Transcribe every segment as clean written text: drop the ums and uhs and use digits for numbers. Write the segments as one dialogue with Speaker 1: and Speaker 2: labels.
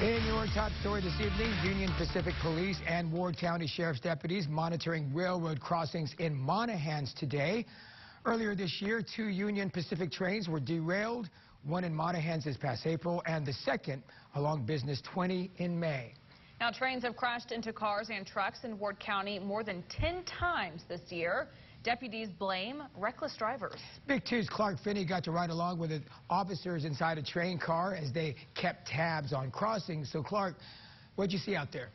Speaker 1: In your top story this evening, Union Pacific Police and Ward County Sheriff's deputies monitoring railroad crossings in Monahans today. Earlier this year, 2 Union Pacific trains were derailed, one in Monahans this past April and the second along Business 20 in May.
Speaker 2: Now, trains have crashed into cars and trucks in Ward County more than 10 times this year. Deputies blame reckless drivers. Big 2's Clark Finney got to ride along with the officers inside a train car as they kept tabs on crossings. So, Clark, what'd you see out there?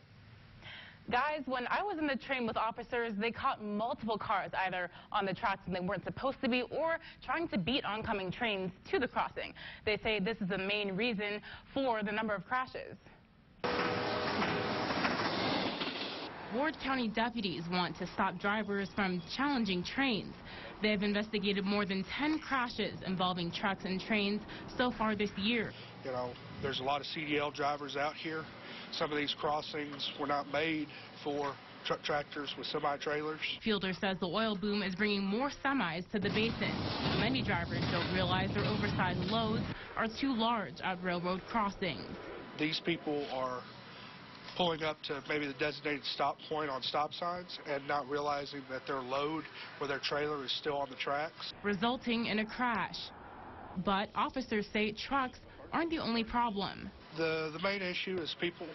Speaker 3: Guys, when I was in the train with officers, they caught multiple cars either on the tracks when they weren't supposed to be or trying to beat oncoming trains to the crossing. They say this is the main reason for the number of crashes. Ward County deputies want to stop drivers from challenging trains. They have investigated more than 10 crashes involving trucks and trains so far this year.
Speaker 4: You know, there's a lot of CDL drivers out here. Some of these crossings were not made for truck tractors with semi-trailers. Fielder
Speaker 3: says the oil boom is bringing more semis to the basin. Many drivers don't realize their oversized loads are too large at railroad crossings.
Speaker 4: These people are pulling up to maybe the designated stop point on stop signs and not realizing that their load or their trailer is still on the tracks,
Speaker 3: resulting in a crash. But officers say trucks aren't the only problem.
Speaker 4: The main issue is people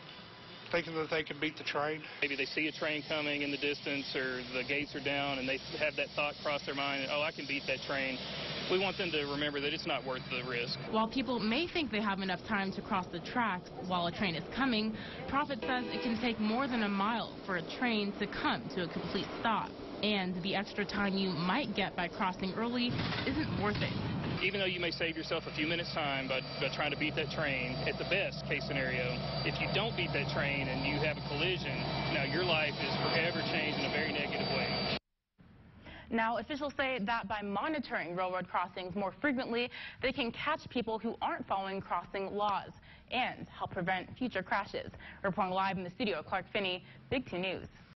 Speaker 4: thinking that they can beat the train.
Speaker 5: Maybe they see a train coming in the distance or the gates are down and they have that thought cross their mind, oh, I can beat that train. We want them to remember that it's not worth the risk.
Speaker 3: While people may think they have enough time to cross the tracks while a train is coming, Prophet says it can take more than a mile for a train to come to a complete stop. And the extra time you might get by crossing early isn't worth it.
Speaker 5: Even though you may save yourself a few minutes' time by trying to beat that train, at the best case scenario, if you don't beat that train and you have a collision, now your life is forever changed in a very negative way.
Speaker 3: Now, officials say that by monitoring railroad crossings more frequently, they can catch people who aren't following crossing laws and help prevent future crashes. Reporting live in the studio, Clark Finney, Big 2 News.